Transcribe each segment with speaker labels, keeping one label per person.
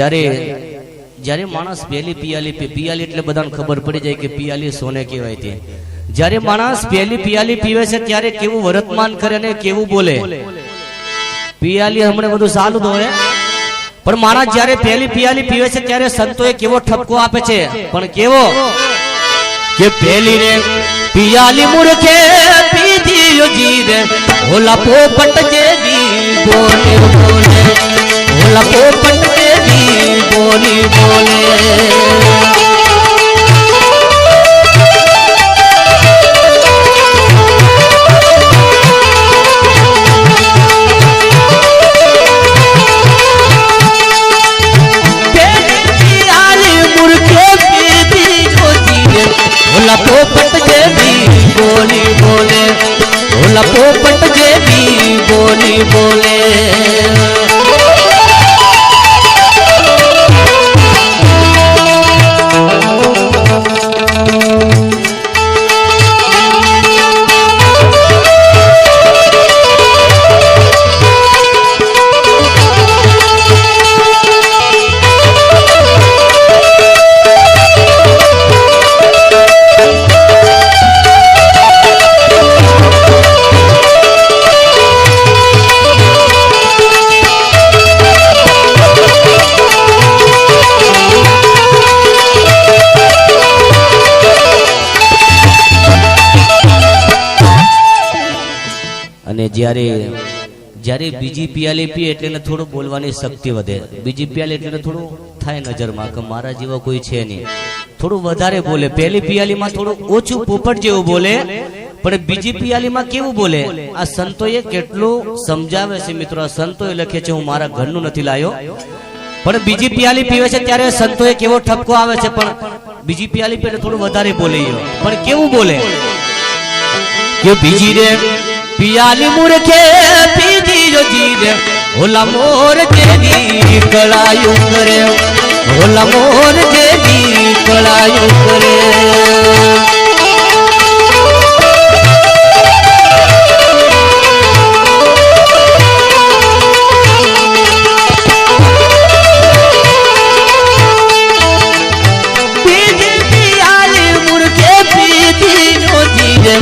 Speaker 1: જ્યારે જ્યારે માણસ પહેલી પિયાલી પિયાલી એટલે બધાને ખબર પડી જાય કે પિયાલી સોને કહેવાય છે. જ્યારે માણસ પહેલી પિયાલી પીવે છે ત્યારે કેવું વર્તમાન કરે અને કેવું બોલે. પિયાલી હમણાં બધું સારું તો હોય, પણ માણસ જ્યારે પહેલી પિયાલી પીવે છે ત્યારે સંતોએ કેવો ઠપકો આપે છે, પણ કેવો કે પહેલી રે પિયાલી મૂર્ખે પીધી યોજી રે ઓલા પોપટ જેવી બોલે બોલે, ઓલા પોપટ જેવી બોલી બોલે. ઓલા પોપટ જેવી બોલી બોલે, ઓલા પોપટ જેવી બોલી બોલે. અને જ્યારે બીજી પિયાલી પીએ એટલે થોડું બોલવાની શક્તિ વધે. બીજી પિયાલી એટલે થોડું થાય નજરમાં કે મારા જેવા કોઈ છે નહીં, થોડું વધારે બોલે. પહેલી પિયાલીમાં થોડું ઓછું પોપટ જેવું બોલે, પણ બીજી પિયાલીમાં કેવું બોલે. આ સંતોએ કેટલું સમજાવે છે મિત્રો. આ સંતોએ લખે છે હું મારા ઘરનું નથી લાયો, પણ બીજી પિયાલી પીવે છે ત્યારે સંતોએ કેવો ઠપકો આવે છે, પણ બીજી પિયાલી પીએ થોડું વધારે બોલે. પણ કેવું બોલે કે બીજી રે પિયાલી મૂર્ખે પીધી યોજી રે ઓલા મોર જેવી કળાયું કરે, ઓલા મોર જેવી કળાયું કરે. પીધી પિયાલી મૂર્ખે પીધી યોજી રે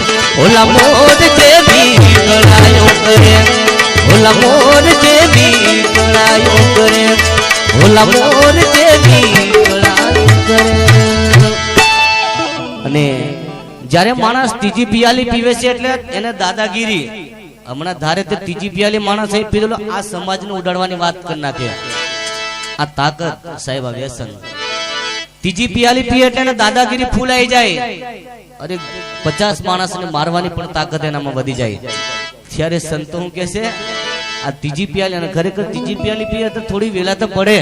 Speaker 1: ઓલા મોર જેવી કળાયો કરે, ઓલા મોર જેવી કળાયો કરે, ઓલા મોર જેવી કળાયો કરે. અને જ્યારે માણસ ત્રીજી પિયાલી પીવે છે એટલે એને દાદાગીરી. હમણાં ધારે તે ત્રીજી પિયાલી માણસ એ પીધેલો આ સમાજને ઉડાડવાની વાત કરી નાખે. આ તાકાત સાહેબ, આ વ્યસન. ત્રીજી પિયાલી પીએ એટલે એને દાદાગીરી ફૂલાઈ જાય. અરે 50 માણસને મારવાની પણ તાકાત એનામાં વધી જાય. ત્યારે સંતો હું કે છે આ ત્રીજી પિયાલી, અને ખરેખર ત્રીજી પિયાલી પીએ તો થોડી વેલા તો પડે,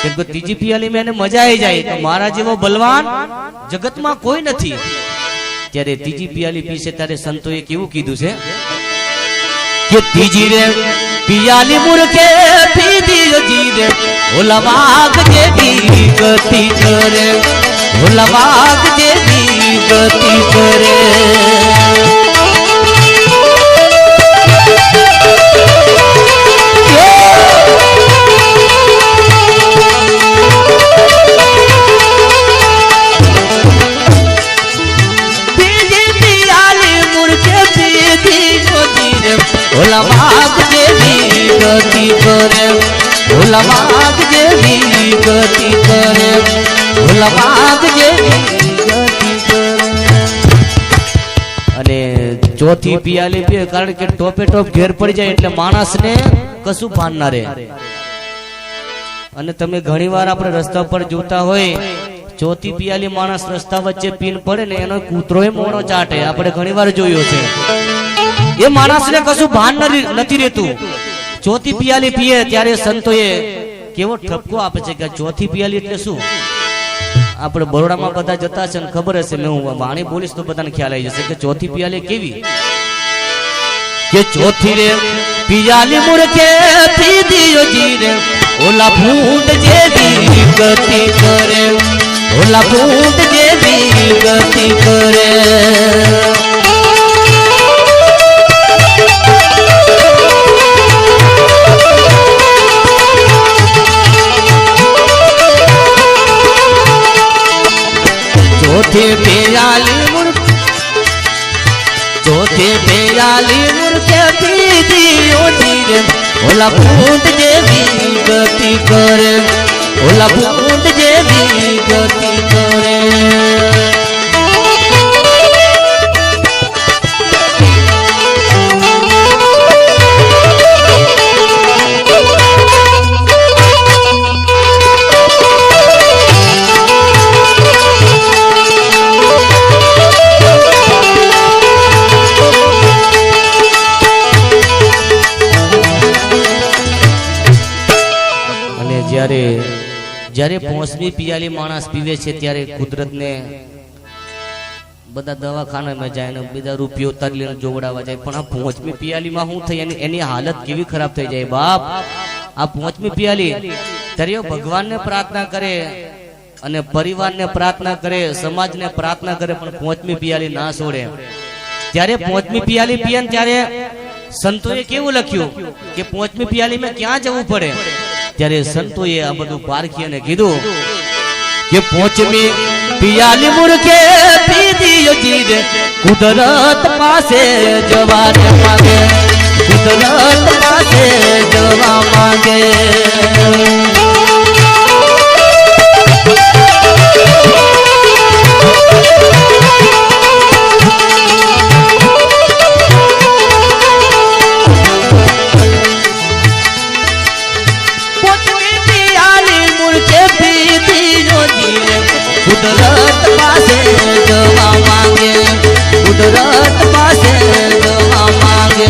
Speaker 1: કેમ કે ત્રીજી પિયાલી માં એને મજા આવી જાય તો મારા જેવો બલવાન જગતમાં કોઈ નથી. ત્યારે ત્રીજી પિયાલી પીશે ત્યારે સંતોએ કેવું કીધું છે કે ત્રીજી રે પિયાલી મૂર્ખે પીધી યોજી રે ઓલા વાઘ જેવી ગતિ કરે, ઓલા વાઘ જેવી ગતિ કરે. ઓલા વાઘ જેવી ગતિ કરે, ઓલા વાઘ જેવી ગતિ કરે, ઓલા વાઘ જેવી ગતિ કરે. અને ચોથી પિયાલી પીએ કારણ કે ટોપે ટોપ ઘેર પડી જાય એટલે માણસને કશું ભાન ના રહે. અને તમે ઘણીવાર આપણે રસ્તા પર જોતા હોય ચોથી પિયાલી માણસ રસ્તા વચ્ચે પીન પડે ને એનો કૂતરોય મોણો ચાટે. આપણે ઘણીવાર જોયો છે. એ માણસને કશું ભાન નથી રહેતું. ચોથી પિયાલી પીએ ત્યારે સંતોએ કેવો ઠપકો આપે છે કે ચોથી પિયાલી એટલે શું. આપણે બરોડામાં બધા જતા છે ને ખબર હશે, મેં હું વાણી બોલીશ તો બધાને ખ્યાલ આવી જશે કે ચોથી પિયાલી કેવી. કે ચોથી રે પિયાલી મૂર્ખે પીધી યોજી રે ઓલા ભૂંડ જેવી ગતિ કરે, ઓલા ભૂંડ જેવી ગતિ કરે. ચોથે પેયાલી મૂર્ખ ચોથે પેયાલી મૂર્ખે પીધી ઓછી રે ઓલા ભૂત જેવી ગતિ કરે ઓલા ભૂત જેવી ગતિ કરે જ્યારે પોસમી પિયાલી માણસ પીવે છે ત્યારે કુદરતને બધા દવાખાનામાં જાય ને બધા રૂપિયો તરલીને જોવડાવવા જાય પણ આ પોચમી પિયાલીમાં શું થઈ એની હાલત કેવી ખરાબ થઈ જાય બાપ આ પોચમી પિયાલી ત્યારે ભગવાનને પ્રાર્થના કરે અને પરિવારને પ્રાર્થના કરે સમાજને પ્રાર્થના કરે પણ પોચમી પિયાલી ના છોડે ત્યારે પોચમી પિયાલી પીએ ત્યારે સંતોએ કેવું લખ્યું કે પોચમી પિયાલીમાં ક્યાં જવું પડે ત્યારે સંતોએ આ બધું પારખી અને કીધું કે પોચમી પિયાલી મૂર્ખે પીધી જીદ કુદરત પાસે જવાને માંગે કુદરત પાસે જવા માંગે કુદરત પાસે જવા માંગે કુદરત પાસે જવા માંગે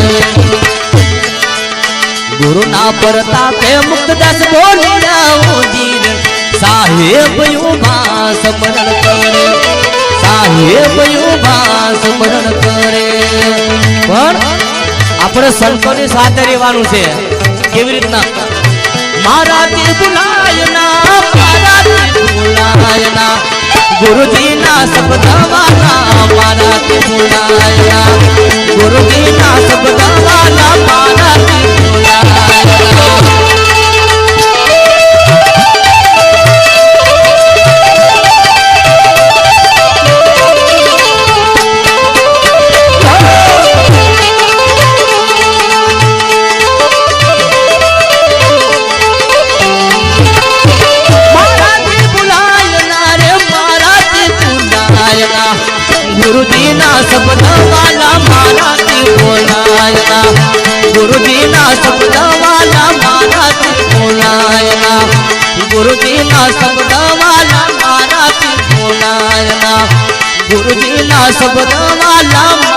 Speaker 1: ગુરુ ના પ્રતાપે મુક્તદાસ બોલ્યા જીર સાહેબ યુભા સ્મરણ કરે સાહેબ યુભા સ્મરણ કરે પણ આપણે સંતોની સાથે રહેવાનું છે કેવી રીતના મારાથી ભૂલાય ના મારાથી ભૂલાય ના गुरुजी ना शब्द वाला मारा के बुलाया गुरुजी ना शब्द वाला मारा के बुलाया गुरुजी ना शब्द वाला मारा की बोलाया गुरुजी ना शब्द वाला मारा की बोलाया गुरुजी ना शब्द वाला मारा की बोलाया गुरुजी ना शब्द वाला